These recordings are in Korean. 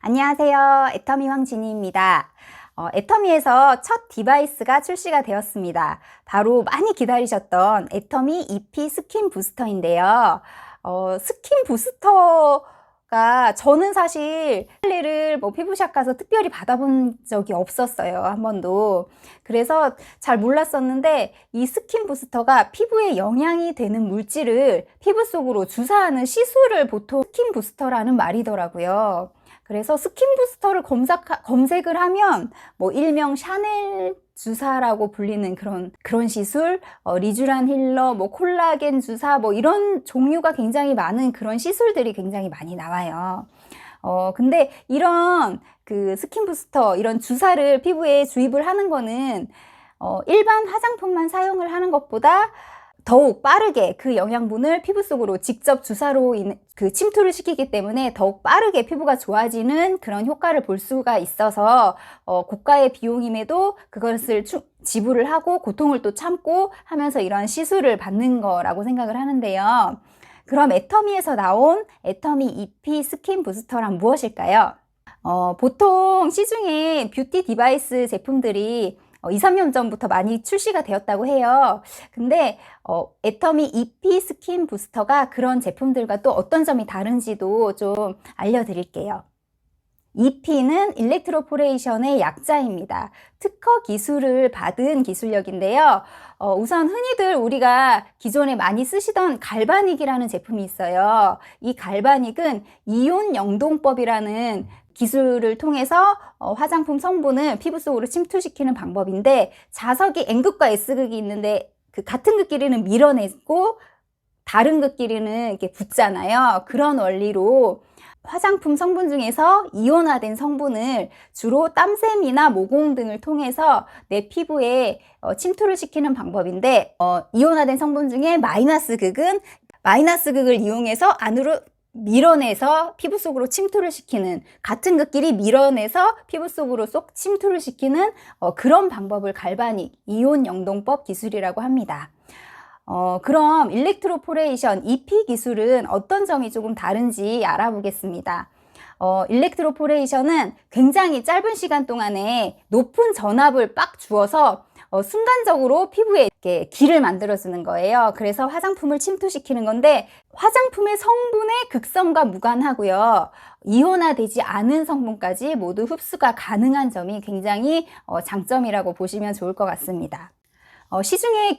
안녕하세요. 애터미 황진희입니다. 애터미에서 첫 디바이스가 출시가 되었습니다. 바로 많이 기다리셨던 애터미 EP 스킨 부스터인데요. 스킨 부스터가 저는 사실 관리를 피부샵 가서 특별히 받아본 적이 없었어요. 한 번도. 그래서 잘 몰랐었는데 이 스킨 부스터가 피부에 영향이 되는 물질을 피부 속으로 주사하는 시술을 보통 스킨 부스터라는 말이더라고요. 그래서 스킨 부스터를 검색을 하면 일명 샤넬 주사라고 불리는 그런 시술, 리쥬란 힐러, 콜라겐 주사, 이런 종류가 굉장히 많은 그런 시술들이 굉장히 많이 나와요. 근데 이런 그 스킨 부스터, 이런 주사를 피부에 주입을 하는 거는 일반 화장품만 사용을 하는 것보다 더욱 빠르게 그 영양분을 피부 속으로 직접 주사로 침투를 시키기 때문에 더욱 빠르게 피부가 좋아지는 그런 효과를 볼 수가 있어서 고가의 비용임에도 그것을 지불을 하고 고통을 또 참고 하면서 이런 시술을 받는 거라고 생각을 하는데요. 그럼 애터미에서 나온 애터미 EP 스킨 부스터란 무엇일까요? 보통 시중에 뷰티 디바이스 제품들이 2, 3년 전부터 많이 출시가 되었다고 해요. 근데 애터미 EP 스킨 부스터가 그런 제품들과 또 어떤 점이 다른지도 좀 알려드릴게요. EP는 일렉트로포레이션의 약자입니다. 특허 기술을 받은 기술력인데요. 우선 흔히들 우리가 기존에 많이 쓰시던 갈바닉이라는 제품이 있어요. 이 갈바닉은 이온 영동법이라는 기술을 통해서 화장품 성분을 피부 속으로 침투시키는 방법인데, 자석이 N극과 S극이 있는데 그 같은 극끼리는 밀어내고 다른 극끼리는 이렇게 붙잖아요. 그런 원리로 화장품 성분 중에서 이온화된 성분을 주로 땀샘이나 모공 등을 통해서 내 피부에 침투를 시키는 방법인데, 이온화된 성분 중에 마이너스 극을 이용해서 안으로 밀어내서 피부 속으로 침투를 시키는, 같은 극끼리 밀어내서 피부 속으로 쏙 침투를 시키는 그런 방법을 갈바닉 이온 영동법 기술이라고 합니다. 그럼 일렉트로포레이션 EP 기술은 어떤 점이 조금 다른지 알아보겠습니다. 일렉트로포레이션은 굉장히 짧은 시간 동안에 높은 전압을 빡 주어서 순간적으로 피부에 이렇게 길을 만들어주는 거예요. 그래서 화장품을 침투시키는 건데, 화장품의 성분의 극성과 무관하고요. 이온화되지 않은 성분까지 모두 흡수가 가능한 점이 굉장히 장점이라고 보시면 좋을 것 같습니다. 시중에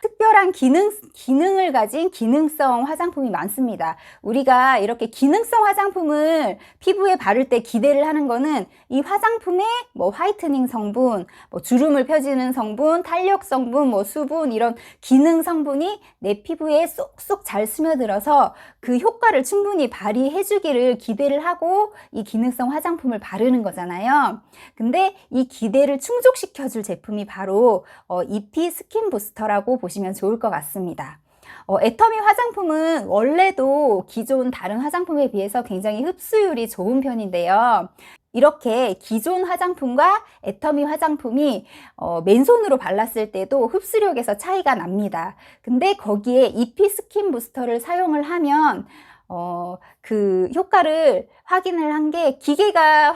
특별한 기능을 가진 기능성 화장품이 많습니다. 우리가 이렇게 기능성 화장품을 피부에 바를 때 기대를 하는 거는 이 화장품의 화이트닝 성분, 주름을 펴지는 성분, 탄력 성분, 수분, 이런 기능 성분이 내 피부에 쏙쏙 잘 스며들어서 그 효과를 충분히 발휘해 주기를 기대를 하고 이 기능성 화장품을 바르는 거잖아요. 근데 이 기대를 충족시켜 줄 제품이 바로 EP 스킨 부스터라고 보시면 좋을 것 같습니다. 애터미 화장품은 원래도 기존 다른 화장품에 비해서 굉장히 흡수율이 좋은 편인데요. 이렇게 기존 화장품과 애터미 화장품이 맨손으로 발랐을 때도 흡수력에서 차이가 납니다. 근데 거기에 EP 스킨 부스터를 사용을 하면 그 효과를 확인을 한 게, 기계가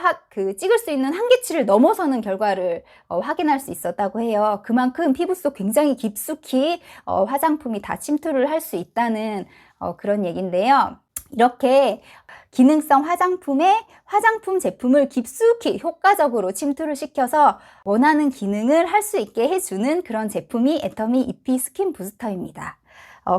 찍을 수 있는 한계치를 넘어서는 결과를 확인할 수 있었다고 해요. 그만큼 피부 속 굉장히 깊숙이 화장품이 다 침투를 할 수 있다는 그런 얘기인데요. 이렇게 기능성 화장품에 화장품 제품을 깊숙이 효과적으로 침투를 시켜서 원하는 기능을 할 수 있게 해주는 그런 제품이 애터미 EP 스킨 부스터입니다.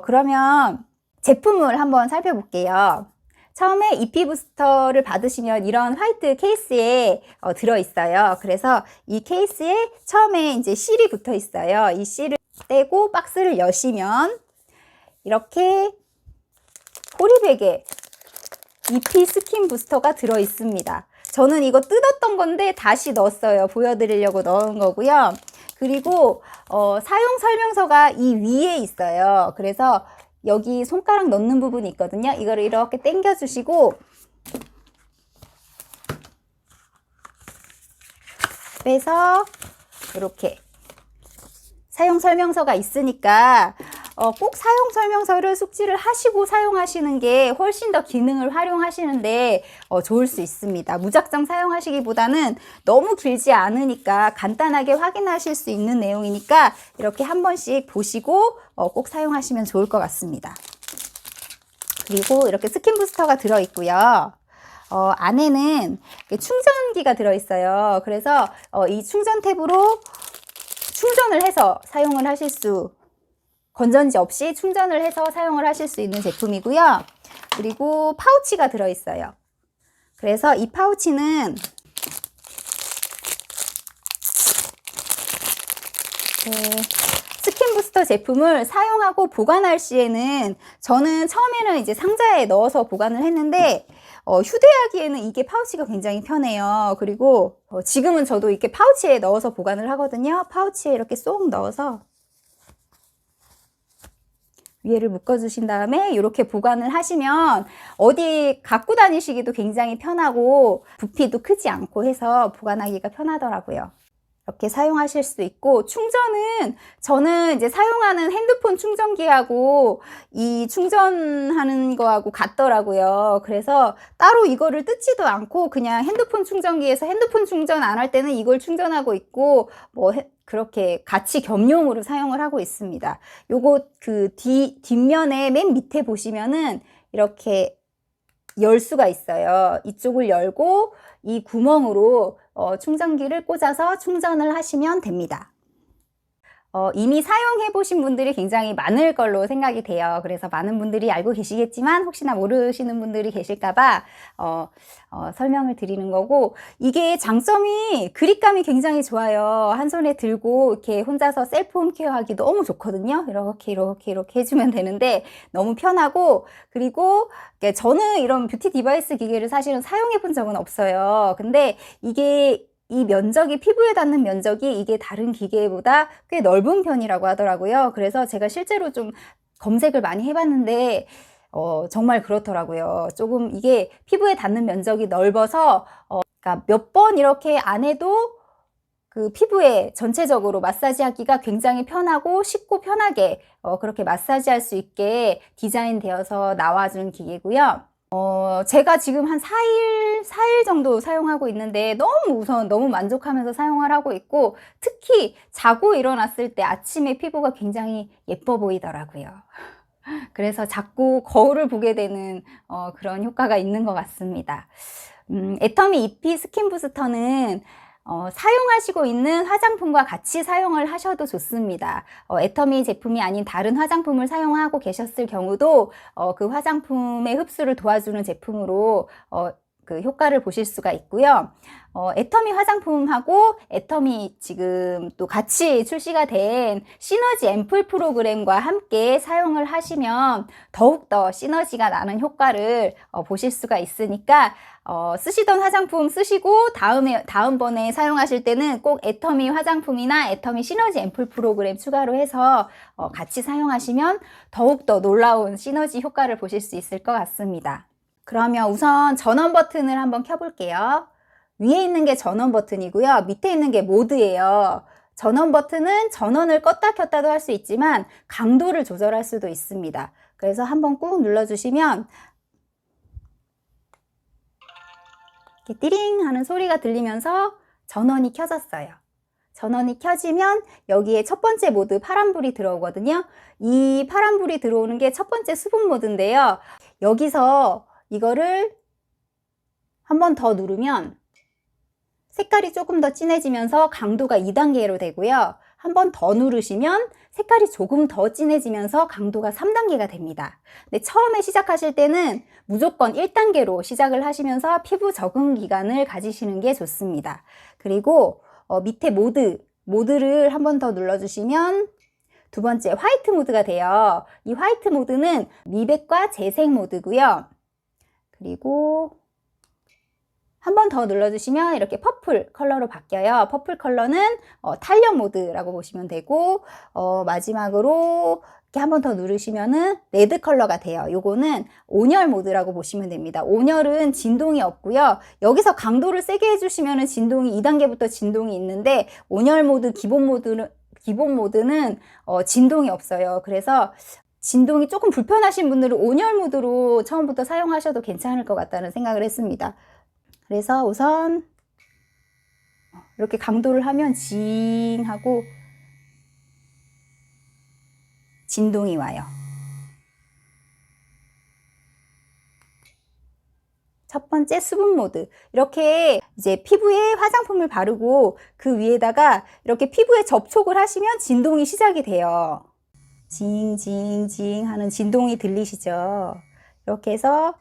그러면 제품을 한번 살펴볼게요. 처음에 EP 부스터를 받으시면 이런 화이트 케이스에 들어있어요. 그래서 이 케이스에 처음에 이제 실이 붙어 있어요. 이 실을 떼고 박스를 여시면 이렇게 포리백에 EP 스킨 부스터가 들어 있습니다. 저는 이거 뜯었던 건데 다시 넣었어요. 보여드리려고 넣은 거고요. 그리고 사용 설명서가 이 위에 있어요. 그래서 여기 손가락 넣는 부분이 있거든요. 이거를 이렇게 당겨 주시고 빼서 이렇게 사용 설명서가 있으니까 꼭 사용 설명서를 숙지를 하시고 사용하시는 게 훨씬 더 기능을 활용하시는데 좋을 수 있습니다. 무작정 사용하시기보다는 너무 길지 않으니까 간단하게 확인하실 수 있는 내용이니까 이렇게 한 번씩 보시고 꼭 사용하시면 좋을 것 같습니다. 그리고 이렇게 스킨 부스터가 들어있고요. 안에는 충전기가 들어있어요. 그래서 이 충전 탭으로 충전을 해서 사용을 하실 수, 건전지 없이 충전을 해서 사용을 하실 수 있는 제품이고요. 그리고 파우치가 들어있어요. 그래서 이 파우치는 스킨 부스터 제품을 사용하고 보관할 시에는 저는 처음에는 이제 상자에 넣어서 보관을 했는데 휴대하기에는 이게 파우치가 굉장히 편해요. 그리고 지금은 저도 이렇게 파우치에 넣어서 보관을 하거든요. 파우치에 이렇게 쏙 넣어서 위에를 묶어주신 다음에 이렇게 보관을 하시면 어디 갖고 다니시기도 굉장히 편하고 부피도 크지 않고 해서 보관하기가 편하더라고요. 이렇게 사용하실 수 있고, 충전은 저는 이제 사용하는 핸드폰 충전기하고 이 충전하는 거하고 같더라고요. 그래서 따로 이거를 뜯지도 않고 그냥 핸드폰 충전기에서 핸드폰 충전 안 할 때는 이걸 충전하고 있고 그렇게 같이 겸용으로 사용을 하고 있습니다. 요거 뒷면에 맨 밑에 보시면은 이렇게 열 수가 있어요. 이쪽을 열고 이 구멍으로 충전기를 꽂아서 충전을 하시면 됩니다. 이미 사용해 보신 분들이 굉장히 많을 걸로 생각이 돼요. 그래서 많은 분들이 알고 계시겠지만 혹시나 모르시는 분들이 계실까봐 설명을 드리는 거고, 이게 장점이 그립감이 굉장히 좋아요. 한 손에 들고 이렇게 혼자서 셀프 홈케어 하기 너무 좋거든요. 이렇게 해주면 되는데 너무 편하고, 그리고 저는 이런 뷰티 디바이스 기계를 사실은 사용해 본 적은 없어요. 근데 이게 이 면적이, 피부에 닿는 면적이 이게 다른 기계보다 꽤 넓은 편이라고 하더라고요. 그래서 제가 실제로 좀 검색을 많이 해봤는데 정말 그렇더라고요. 조금 이게 피부에 닿는 면적이 넓어서 그러니까 몇 번 이렇게 안 해도 그 피부에 전체적으로 마사지 하기가 굉장히 편하고 쉽고 편하게 그렇게 마사지 할 수 있게 디자인되어서 나와준 기계고요. 제가 지금 한 4일 정도 사용하고 있는데 우선 너무 만족하면서 사용을 하고 있고, 특히 자고 일어났을 때 아침에 피부가 굉장히 예뻐 보이더라고요. 그래서 자꾸 거울을 보게 되는 그런 효과가 있는 것 같습니다. 애터미 EP 스킨 부스터는 사용하시고 있는 화장품과 같이 사용을 하셔도 좋습니다. 애터미 제품이 아닌 다른 화장품을 사용하고 계셨을 경우도 그 화장품의 흡수를 도와주는 제품으로 그 효과를 보실 수가 있고요. 애터미 화장품하고 애터미 지금 또 같이 출시가 된 시너지 앰플 프로그램과 함께 사용을 하시면 더욱더 시너지가 나는 효과를 보실 수가 있으니까 쓰시던 화장품 쓰시고 다음번에 사용하실 때는 꼭 애터미 화장품이나 애터미 시너지 앰플 프로그램 추가로 해서 같이 사용하시면 더욱더 놀라운 시너지 효과를 보실 수 있을 것 같습니다. 그러면 우선 전원 버튼을 한번 켜볼게요. 위에 있는 게 전원 버튼이고요. 밑에 있는 게 모드예요. 전원 버튼은 전원을 껐다 켰다도 할 수 있지만 강도를 조절할 수도 있습니다. 그래서 한번 꾹 눌러주시면 이렇게 띠링 하는 소리가 들리면서 전원이 켜졌어요. 전원이 켜지면 여기에 첫 번째 모드 파란불이 들어오거든요. 이 파란불이 들어오는 게 첫 번째 수분 모드인데요. 여기서 이거를 한 번 더 누르면 색깔이 조금 더 진해지면서 강도가 2단계로 되고요. 한 번 더 누르시면 색깔이 조금 더 진해지면서 강도가 3단계가 됩니다. 근데 처음에 시작하실 때는 무조건 1단계로 시작을 하시면서 피부 적응 기간을 가지시는 게 좋습니다. 그리고 밑에 모드를 한 번 더 눌러주시면 두 번째 화이트 모드가 돼요. 이 화이트 모드는 미백과 재색 모드고요. 그리고 한 번 더 눌러주시면 이렇게 퍼플 컬러로 바뀌어요. 퍼플 컬러는 탄력 모드라고 보시면 되고, 마지막으로 이렇게 한 번 더 누르시면은 레드 컬러가 돼요. 요거는 온열 모드라고 보시면 됩니다. 온열은 진동이 없고요. 여기서 강도를 세게 해주시면은 진동이 2단계부터 진동이 있는데, 온열 모드 기본 모드는 진동이 없어요. 그래서 진동이 조금 불편하신 분들은 온열 모드로 처음부터 사용하셔도 괜찮을 것 같다는 생각을 했습니다. 그래서 우선 이렇게 강도를 하면 징 하고 진동이 와요. 첫 번째 수분 모드. 이렇게 이제 피부에 화장품을 바르고 그 위에다가 이렇게 피부에 접촉을 하시면 진동이 시작이 돼요. 징징징 하는 진동이 들리시죠? 이렇게 해서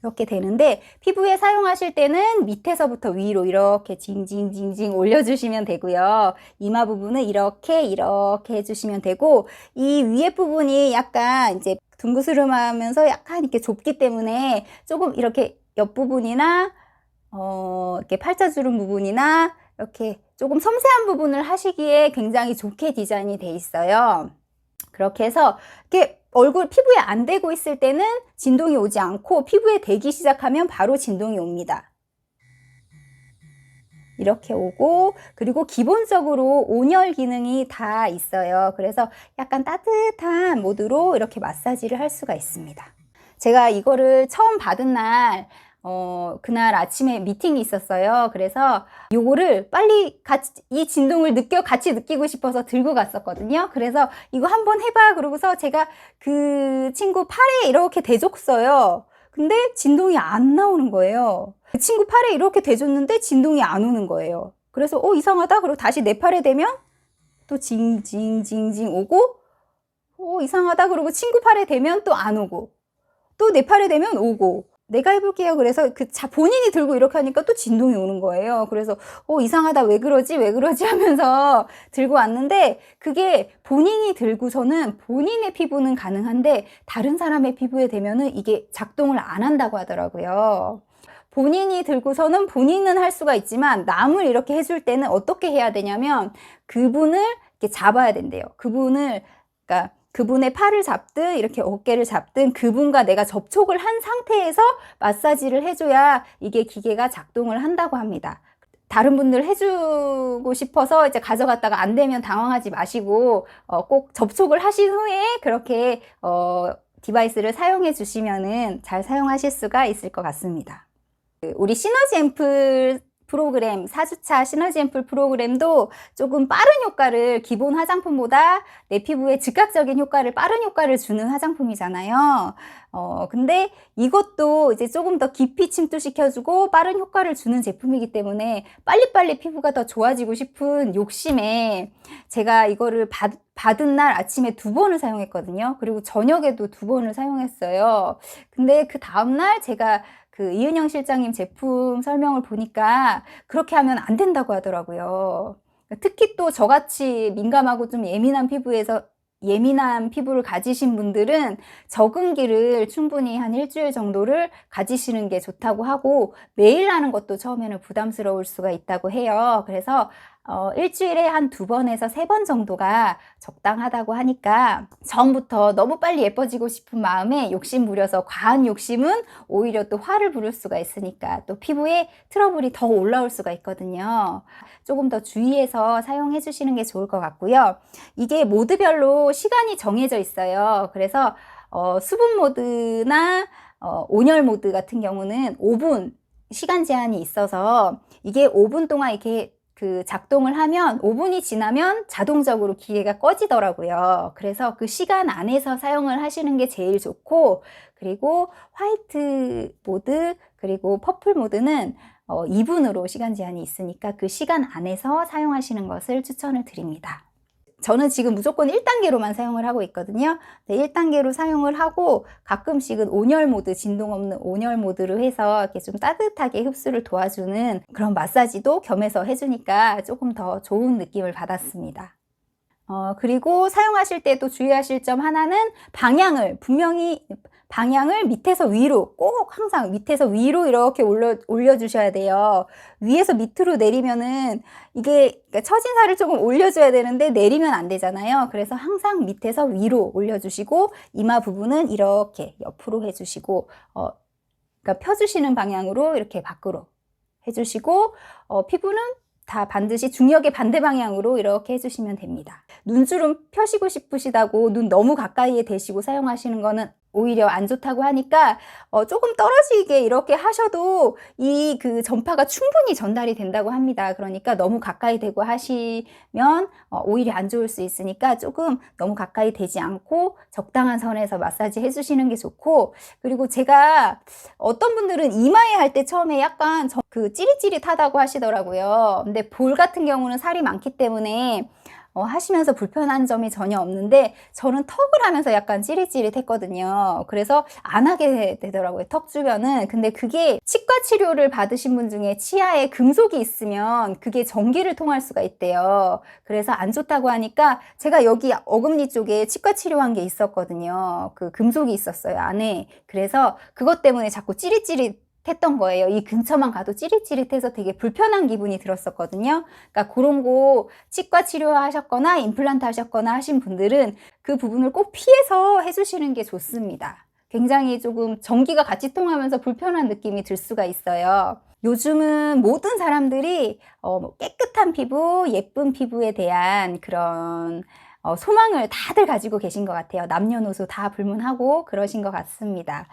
이렇게 되는데 피부에 사용하실 때는 밑에서부터 위로 이렇게 징징징징 올려주시면 되고요. 이마 부분은 이렇게 해주시면 되고 이 위에 부분이 약간 이제 둥그스름하면서 약간 이렇게 좁기 때문에 조금 이렇게 옆부분이나 이렇게 팔자주름 부분이나 이렇게 조금 섬세한 부분을 하시기에 굉장히 좋게 디자인이 돼 있어요. 그렇게 해서 이렇게 얼굴 피부에 안 대고 있을 때는 진동이 오지 않고 피부에 대기 시작하면 바로 진동이 옵니다. 이렇게 오고 그리고 기본적으로 온열 기능이 다 있어요. 그래서 약간 따뜻한 모드로 이렇게 마사지를 할 수가 있습니다. 제가 이거를 처음 받은 날 그날 아침에 미팅이 있었어요. 그래서 요거를 빨리 이 진동을 같이 느끼고 싶어서 들고 갔었거든요. 그래서 이거 한번 해봐 그러고서 제가 그 친구 팔에 이렇게 대줬어요. 근데 진동이 안 나오는 거예요. 그 친구 팔에 이렇게 대줬는데 진동이 안 오는 거예요. 그래서 이상하다. 그리고 다시 내 팔에 대면 또 징징징징 오고 이상하다. 그리고 친구 팔에 대면 또 안 오고 또 내 팔에 대면 오고 내가 해볼게요. 그래서 본인이 들고 이렇게 하니까 또 진동이 오는 거예요. 그래서 이상하다. 왜 그러지 하면서 들고 왔는데 그게 본인이 들고서는 본인의 피부는 가능한데 다른 사람의 피부에 대면은 이게 작동을 안 한다고 하더라고요. 본인이 들고서는 본인은 할 수가 있지만 남을 이렇게 해줄 때는 어떻게 해야 되냐면 그분을 이렇게 잡아야 된대요. 그러니까 그분의 팔을 잡든 이렇게 어깨를 잡든 그분과 내가 접촉을 한 상태에서 마사지를 해줘야 이게 기계가 작동을 한다고 합니다. 다른 분들 해주고 싶어서 이제 가져갔다가 안 되면 당황하지 마시고 꼭 접촉을 하신 후에 그렇게 디바이스를 사용해 주시면은 잘 사용하실 수가 있을 것 같습니다. 우리 시너지 앰플 프로그램, 4주차 시너지 앰플 프로그램도 조금 빠른 효과를 기본 화장품보다 내 피부에 즉각적인 효과를 빠른 효과를 주는 화장품이잖아요. 근데 이것도 이제 조금 더 깊이 침투시켜주고 빠른 효과를 주는 제품이기 때문에 빨리빨리 피부가 더 좋아지고 싶은 욕심에 제가 이거를 받은 날 아침에 2번을 사용했거든요. 그리고 저녁에도 2번을 사용했어요. 근데 그 다음날 제가 이은영 실장님 제품 설명을 보니까 그렇게 하면 안 된다고 하더라고요. 특히 또 저같이 민감하고 좀 예민한 피부를 가지신 분들은 적응기를 충분히 한 일주일 정도를 가지시는 게 좋다고 하고 매일 하는 것도 처음에는 부담스러울 수가 있다고 해요. 그래서 일주일에 한 2번에서 3번 정도가 적당하다고 하니까 처음부터 너무 빨리 예뻐지고 싶은 마음에 욕심 부려서 과한 욕심은 오히려 또 화를 부를 수가 있으니까 또 피부에 트러블이 더 올라올 수가 있거든요. 조금 더 주의해서 사용해 주시는 게 좋을 것 같고요. 이게 모드별로 시간이 정해져 있어요. 그래서 수분 모드나 온열 모드 같은 경우는 5분 시간 제한이 있어서 이게 5분 동안 이렇게 작동을 하면 5분이 지나면 자동적으로 기계가 꺼지더라고요. 그래서 그 시간 안에서 사용을 하시는 게 제일 좋고 그리고 화이트 모드 그리고 퍼플 모드는 2분으로 시간 제한이 있으니까 그 시간 안에서 사용하시는 것을 추천을 드립니다. 저는 지금 무조건 1단계로만 사용을 하고 있거든요. 1단계로 사용을 하고 가끔씩은 온열 모드, 진동 없는 온열 모드로 해서 이렇게 좀 따뜻하게 흡수를 도와주는 그런 마사지도 겸해서 해주니까 조금 더 좋은 느낌을 받았습니다. 그리고 사용하실 때 또 주의하실 점 하나는 방향을 밑에서 위로 꼭 항상 밑에서 위로 이렇게 올려주셔야 돼요. 위에서 밑으로 내리면은 이게 그러니까 처진 살을 조금 올려줘야 되는데 내리면 안 되잖아요. 그래서 항상 밑에서 위로 올려주시고 이마 부분은 이렇게 옆으로 해주시고 그러니까 펴주시는 방향으로 이렇게 밖으로 해주시고 피부는 다 반드시 중력의 반대 방향으로 이렇게 해주시면 됩니다. 눈주름 펴시고 싶으시다고 눈 너무 가까이에 대시고 사용하시는 거는 오히려 안 좋다고 하니까 조금 떨어지게 이렇게 하셔도 이 그 전파가 충분히 전달이 된다고 합니다. 그러니까 너무 가까이 대고 하시면 오히려 안 좋을 수 있으니까 조금 너무 가까이 대지 않고 적당한 선에서 마사지 해주시는 게 좋고, 그리고 제가 어떤 분들은 이마에 할 때 처음에 약간 그 찌릿찌릿하다고 하시더라고요. 근데 볼 같은 경우는 살이 많기 때문에 하시면서 불편한 점이 전혀 없는데, 저는 턱을 하면서 약간 찌릿찌릿했거든요. 그래서 안 하게 되더라고요, 턱 주변은. 근데 그게 치과 치료를 받으신 분 중에 치아에 금속이 있으면 그게 전기를 통할 수가 있대요. 그래서 안 좋다고 하니까 제가 여기 어금니 쪽에 치과 치료한 게 있었거든요. 그 금속이 있었어요, 안에. 그래서 그것 때문에 자꾸 찌릿찌릿 했던 거예요. 이 근처만 가도 찌릿찌릿해서 되게 불편한 기분이 들었었거든요. 그러니까 그런 거 치과 치료하셨거나 임플란트 하셨거나 하신 분들은 그 부분을 꼭 피해서 해주시는 게 좋습니다. 굉장히 조금 전기가 같이 통하면서 불편한 느낌이 들 수가 있어요. 요즘은 모든 사람들이 깨끗한 피부, 예쁜 피부에 대한 그런 소망을 다들 가지고 계신 것 같아요. 남녀노소 다 불문하고 그러신 것 같습니다.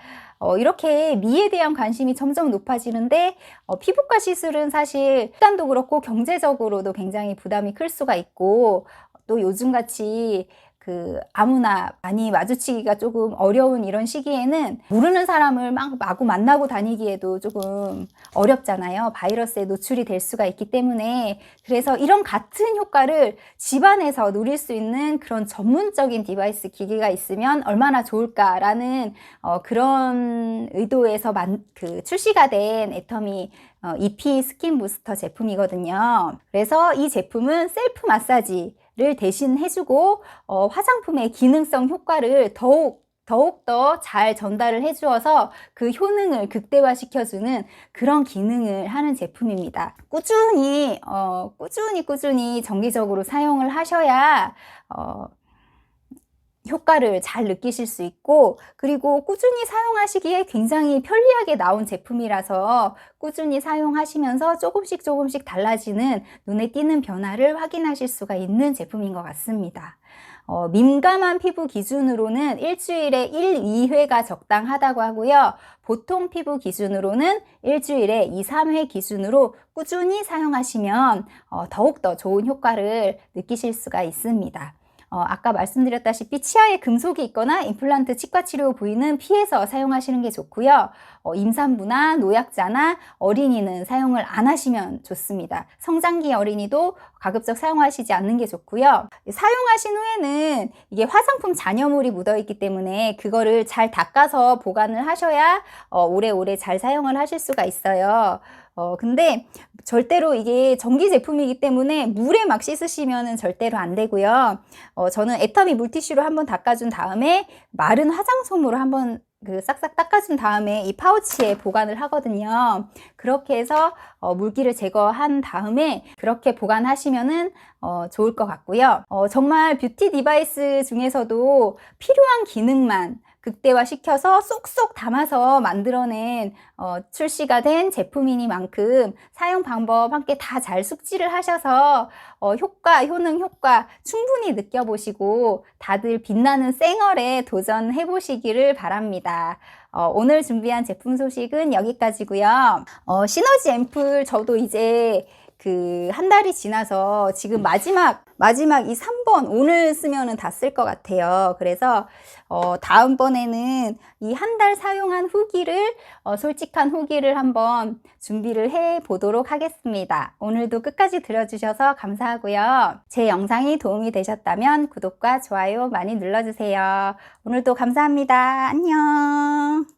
이렇게 미에 대한 관심이 점점 높아지는데, 피부과 시술은 사실 시간도 그렇고 경제적으로도 굉장히 부담이 클 수가 있고, 또 요즘같이 그 아무나 많이 마주치기가 조금 어려운 이런 시기에는 모르는 사람을 막 마구 만나고 다니기에도 조금 어렵잖아요. 바이러스에 노출이 될 수가 있기 때문에. 그래서 이런 같은 효과를 집안에서 누릴 수 있는 그런 전문적인 디바이스 기기가 있으면 얼마나 좋을까라는 그런 의도에서 출시가 된 애터미 EP 스킨 부스터 제품이거든요. 그래서 이 제품은 셀프 마사지를 대신 해주고 화장품의 기능성 효과를 더욱더 잘 전달을 해주어서 그 효능을 극대화시켜주는 그런 기능을 하는 제품입니다. 꾸준히 정기적으로 사용을 하셔야 효과를 잘 느끼실 수 있고, 그리고 꾸준히 사용하시기에 굉장히 편리하게 나온 제품이라서 꾸준히 사용하시면서 조금씩 달라지는 눈에 띄는 변화를 확인하실 수가 있는 제품인 것 같습니다. 민감한 피부 기준으로는 일주일에 1, 2회가 적당하다고 하고요. 보통 피부 기준으로는 일주일에 2, 3회 기준으로 꾸준히 사용하시면 더욱더 좋은 효과를 느끼실 수가 있습니다. 아까 말씀드렸다시피 치아에 금속이 있거나 임플란트 치과 치료 부위는 피해서 사용하시는 게 좋고요. 임산부나 노약자나 어린이는 사용을 안 하시면 좋습니다. 성장기 어린이도 가급적 사용하시지 않는 게 좋고요. 사용하신 후에는 이게 화장품 잔여물이 묻어있기 때문에 그거를 잘 닦아서 보관을 하셔야 오래오래 잘 사용을 하실 수가 있어요. 근데 절대로 이게 전기 제품이기 때문에 물에 막 씻으시면은 절대로 안 되고요. 저는 애터미 물티슈로 한번 닦아준 다음에 마른 화장솜으로 한번 싹싹 닦아준 다음에 이 파우치에 보관을 하거든요. 그렇게 해서 물기를 제거한 다음에 그렇게 보관하시면은 좋을 것 같고요. 정말 뷰티 디바이스 중에서도 필요한 기능만 극대화시켜서 쏙쏙 담아서 만들어낸 출시가 된 제품이니만큼 사용 방법 함께 다 잘 숙지를 하셔서 효능 효과 충분히 느껴보시고 다들 빛나는 쌩얼에 도전해 보시기를 바랍니다. 오늘 준비한 제품 소식은 여기까지고요. 시너지 앰플 저도 이제 한 달이 지나서 지금 마지막 이 3번 오늘 쓰면은 다 쓸 것 같아요. 그래서 다음번에는 이 한 달 사용한 후기를 솔직한 후기를 한번 준비를 해 보도록 하겠습니다. 오늘도 끝까지 들어주셔서 감사하고요. 제 영상이 도움이 되셨다면 구독과 좋아요 많이 눌러주세요. 오늘도 감사합니다. 안녕.